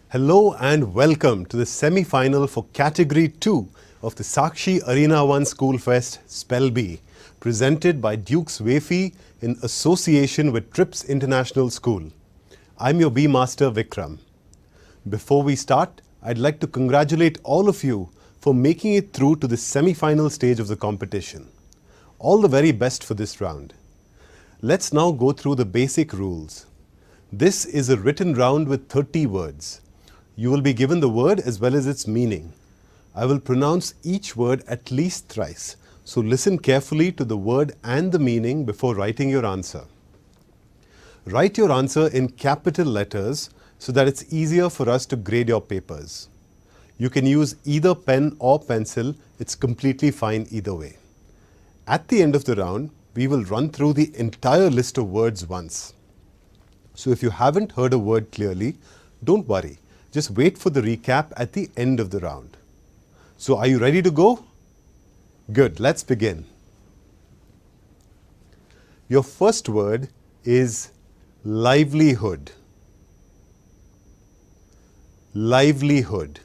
Hello and welcome to the semi-final for Category 2 of the Sakshi Arena 1 School Fest Spell Bee, presented by Duke's Wafy in association with Trips International School. I'm your Bee Master Vikram. Before we start, I'd like to congratulate all of you for making it through to the semi-final stage of the competition. All the very best for this round. Let's now go through the basic rules. This is a written round with 30 words. You will be given the word as well as its meaning. I will pronounce each word at least thrice, so listen carefully to the word and the meaning before writing your answer. Write your answer in capital letters so that it's easier for us to grade your papers. You can use either pen or pencil, it's completely fine either way. At the end of the round, we will run through the entire list of words once. So if you haven't heard a word clearly, don't worry. Just wait for the recap at the end of the round. So are you ready to go? Good, let's begin. Your first word is livelihood. Livelihood.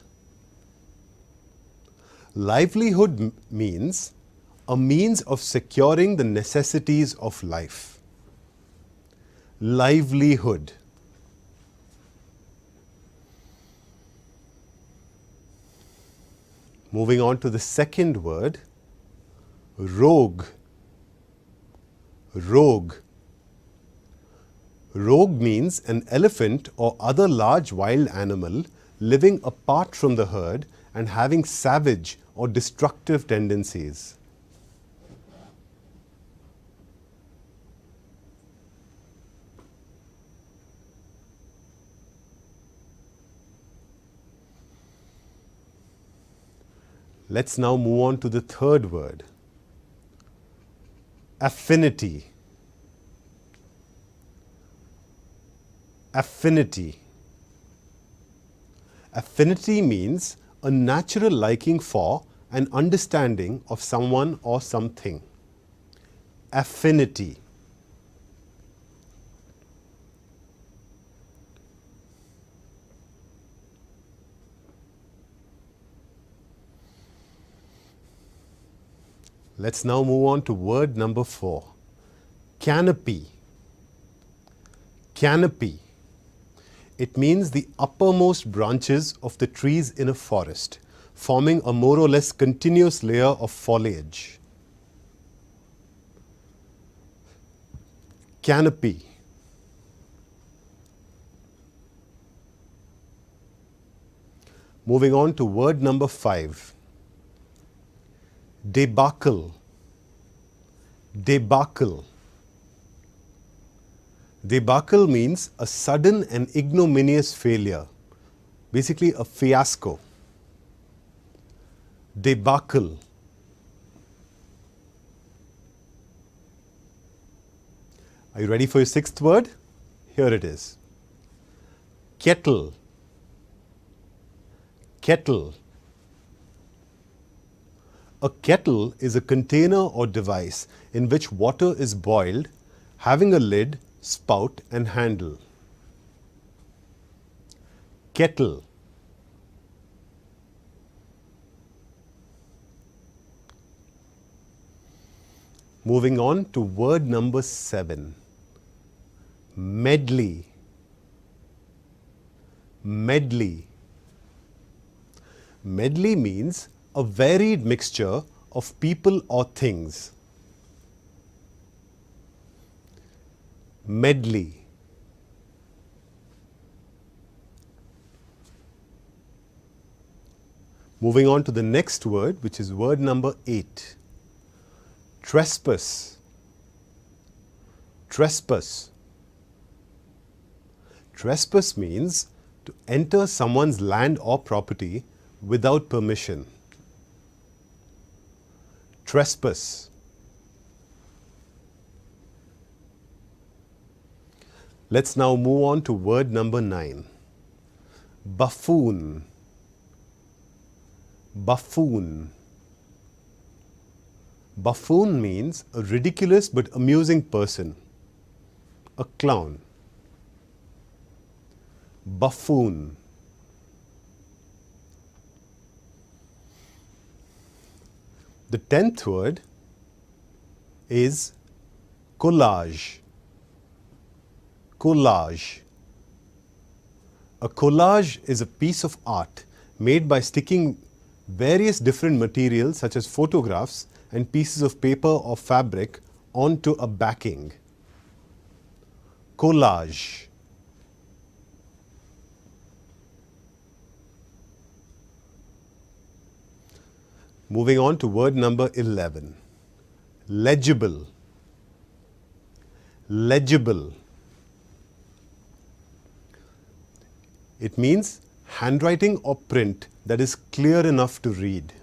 Livelihood means a means of securing the necessities of life. Livelihood. Moving on to the second word, rogue. Rogue. Rogue means an elephant or other large wild animal living apart from the herd and having savage or destructive tendencies. Let's now move on to the third word, affinity. Affinity. Affinity means a natural liking for and understanding of someone or something. Affinity. Let's now move on to word number 4. Canopy. Canopy. It means the uppermost branches of the trees in a forest, forming a more or less continuous layer of foliage. Canopy. Moving on to word number 5. Debacle. Debacle. Debacle means a sudden and ignominious failure, basically a fiasco. Debacle. Are you ready for your sixth word? Here it is. Kettle. Kettle. A kettle is a container or device in which water is boiled, having a lid, spout and handle. Kettle. Moving on to word number 7. Medley. Medley. Medley means a varied mixture of people or things. Medley. Moving on to the next word, which is word number 8. Trespass. Trespass. Trespass means to enter someone's land or property without permission. Trespass. Let's now move on to word number 9. Buffoon. Buffoon. Buffoon means a ridiculous but amusing person, a clown. Buffoon. The 10th word is collage. Collage. A collage is a piece of art made by sticking various different materials such as photographs and pieces of paper or fabric onto a backing. Collage. Moving on to word number 11. Legible. Legible. It means handwriting or print that is clear enough to read.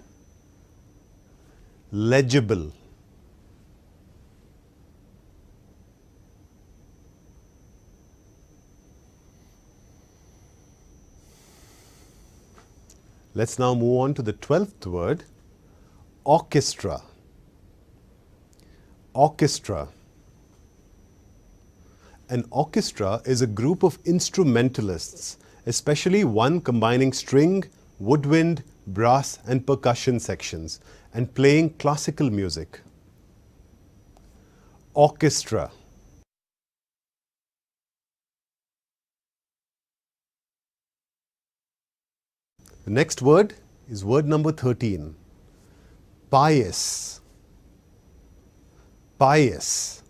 Legible. Let's now move on to the 12th word, orchestra. Orchestra. An orchestra is a group of instrumentalists, especially one combining string, woodwind, brass and percussion sections and playing classical music. Orchestra. The next word is word number 13. Pious. Pious.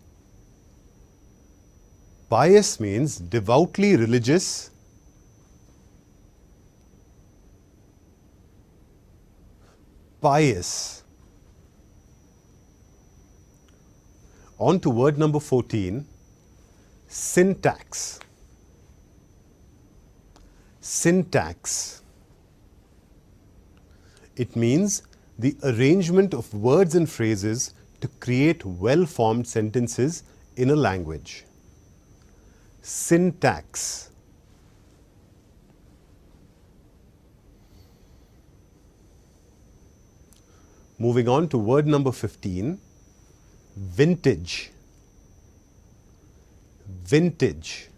Pious means devoutly religious, pious. On to word number 14, syntax. Syntax. It means the arrangement of words and phrases to create well-formed sentences in a language. Syntax. Moving on to word number 15, vintage. Vintage.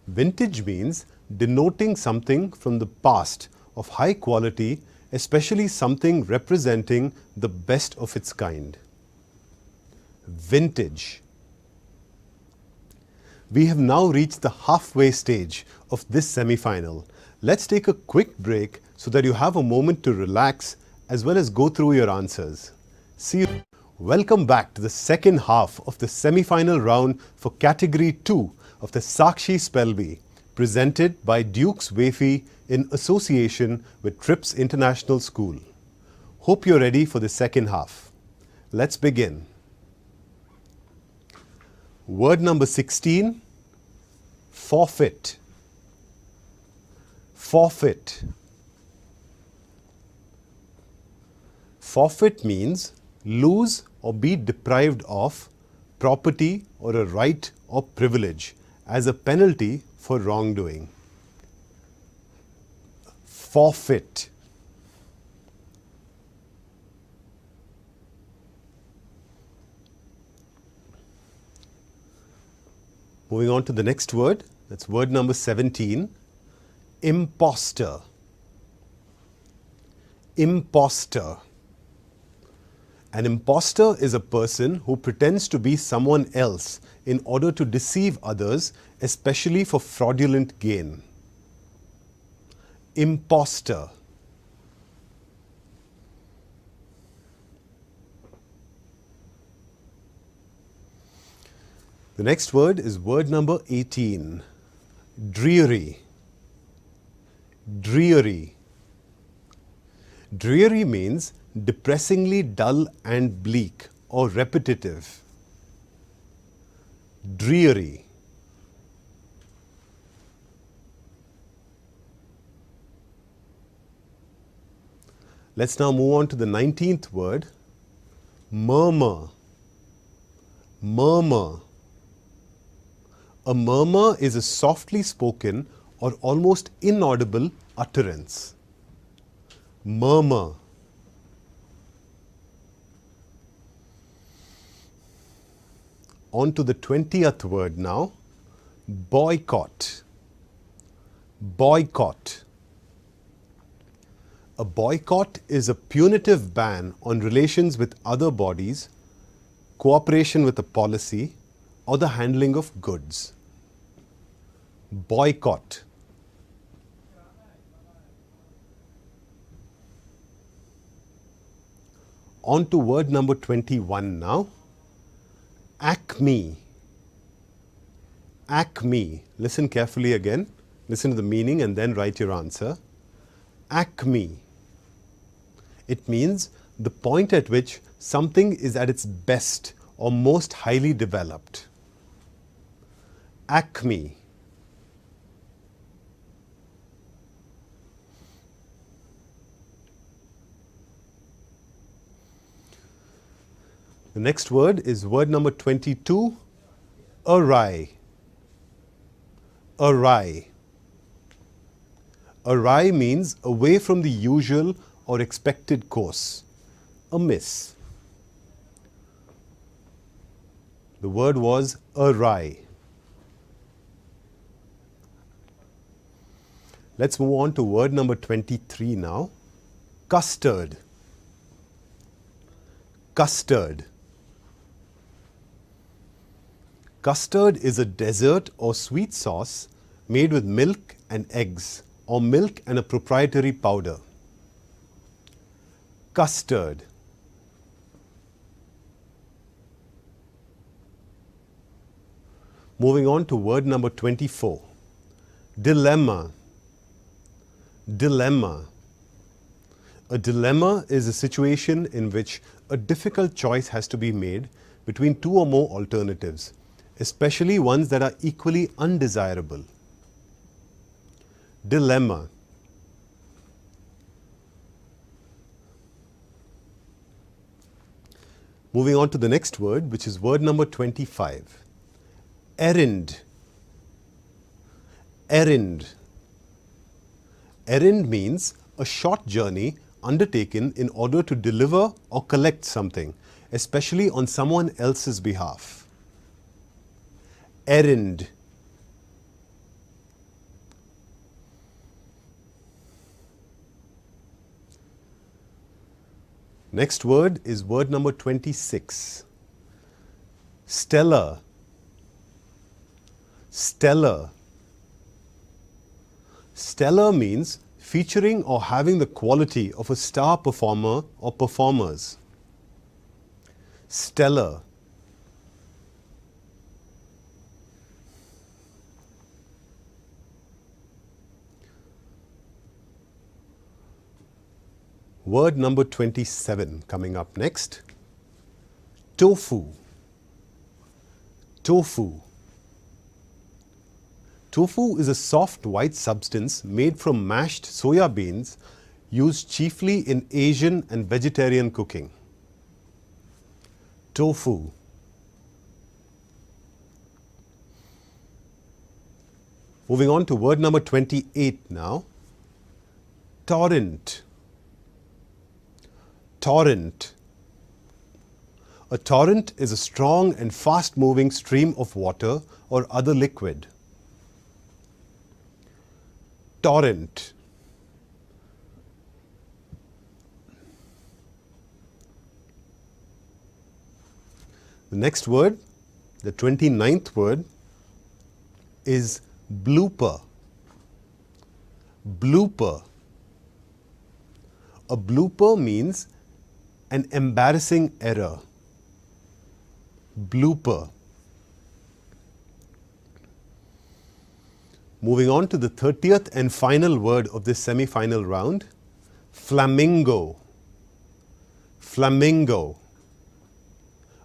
Vintage means denoting something from the past of high quality, especially something representing the best of its kind. Vintage. We have now reached the halfway stage of this semi-final. Let's take a quick break so that you have a moment to relax as well as go through your answers. See you. Welcome back to the second half of the semi-final round for category 2 of the Sakshi Spell Bee, presented by Duke's Wafy in association with Trips International School. Hope you're ready for the second half. Let's begin. Word number 16, forfeit. Forfeit. Forfeit means lose or be deprived of property or a right or privilege as a penalty for wrongdoing. Forfeit. Moving on to the next word, that's word number 17, imposter. Imposter. An imposter is a person who pretends to be someone else in order to deceive others, especially for fraudulent gain. Imposter. The next word is word number 18, dreary. Dreary. Dreary means depressingly dull and bleak or repetitive. Dreary. Let's now move on to the 19th word, murmur. Murmur. A murmur is a softly spoken or almost inaudible utterance. Murmur. On to the 20th word now, boycott. Boycott. A boycott is a punitive ban on relations with other bodies, cooperation with a policy, or the handling of goods. Boycott. On to word number 21 now. Acme. Acme. Listen carefully again. Listen to the meaning and then write your answer. Acme. It means the point at which something is at its best or most highly developed. Acme. The next word is word number 22, awry. Awry. Awry means away from the usual or expected course, amiss. The word was awry. Let's move on to word number 23 now, custard. Custard. Custard is a dessert or sweet sauce made with milk and eggs, or milk and a proprietary powder. Custard. Moving on to word number 24, dilemma. Dilemma. A dilemma is a situation in which a difficult choice has to be made between two or more alternatives, especially ones that are equally undesirable. Dilemma. Moving on to the next word, which is word number 25. Errand. Errand. Errand means a short journey undertaken in order to deliver or collect something, especially on someone else's behalf. Errand. Next word is word number 26. Stellar. Stellar. Stellar means featuring or having the quality of a star performer or performers. Stellar. Word number 27 coming up next. Tofu. Tofu. Tofu is a soft white substance made from mashed soya beans used chiefly in Asian and vegetarian cooking. Tofu. Moving on to word number 28 now. Torrent. Torrent. A torrent is a strong and fast-moving stream of water or other liquid. Torrent. The next word, the 29th word, is blooper. Blooper. A blooper means an embarrassing error. Blooper. Moving on to the 30th and final word of this semi-final round, flamingo. Flamingo.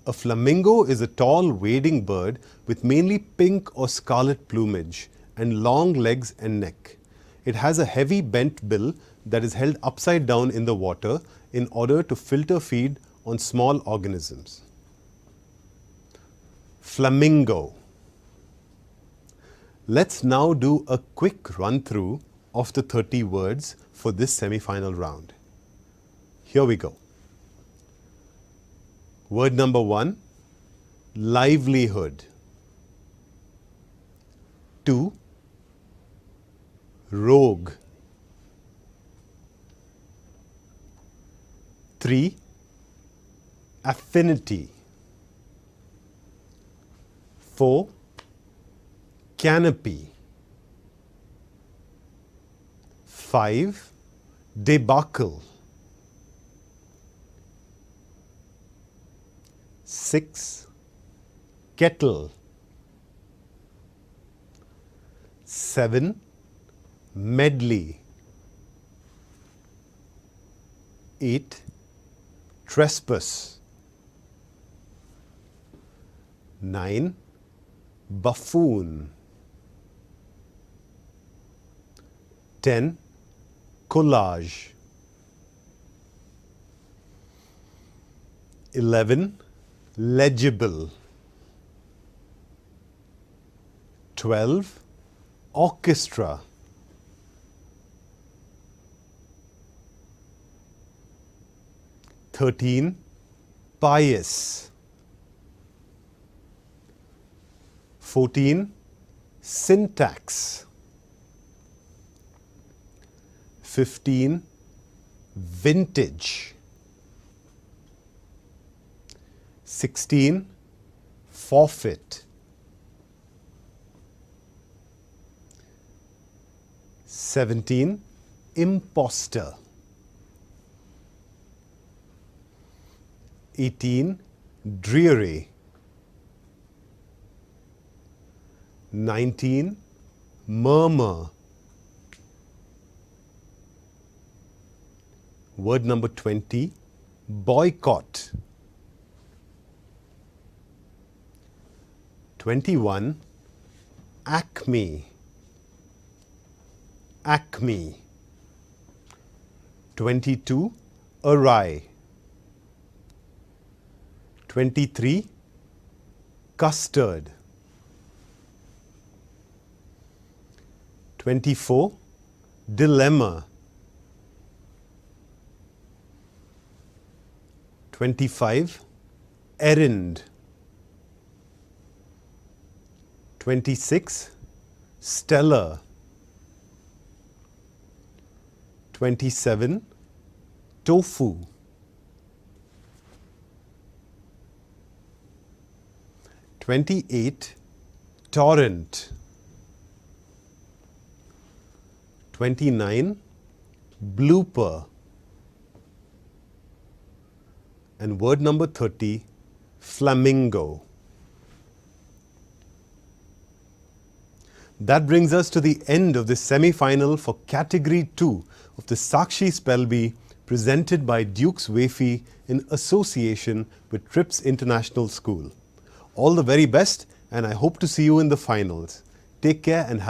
A flamingo is a tall wading bird with mainly pink or scarlet plumage and long legs and neck. It has a heavy bent bill that is held upside down in the water in order to filter feed on small organisms. Flamingo. Let's now do a quick run-through of the 30 words for this semi-final round. Here we go. Word number 1, livelihood. 2, rogue. 3. Affinity. 4. Canopy. 5. Debacle. 6. Kettle. 7. Medley. 8. Trespass. 9. Buffoon. 10. Collage. 11. Legible. 12. Orchestra. 13. Pious. 14. Syntax. 15. Vintage. 16. Forfeit. 17. Imposter. 18. Dreary. 19. Murmur. Word number 20. Boycott. 21. Acme. Acme. 22. Awry. 23. Custard. 24. Dilemma. 25. Errand. 26. Stellar. 27. Tofu. 28. Torrent. 29. Blooper. And word number 30. Flamingo. That brings us to the end of the semi-final for Category 2 of the Sakshi Spell Bee presented by Duke's Wafy in association with Trips International School. All the very best, and I hope to see you in the finals. Take care and have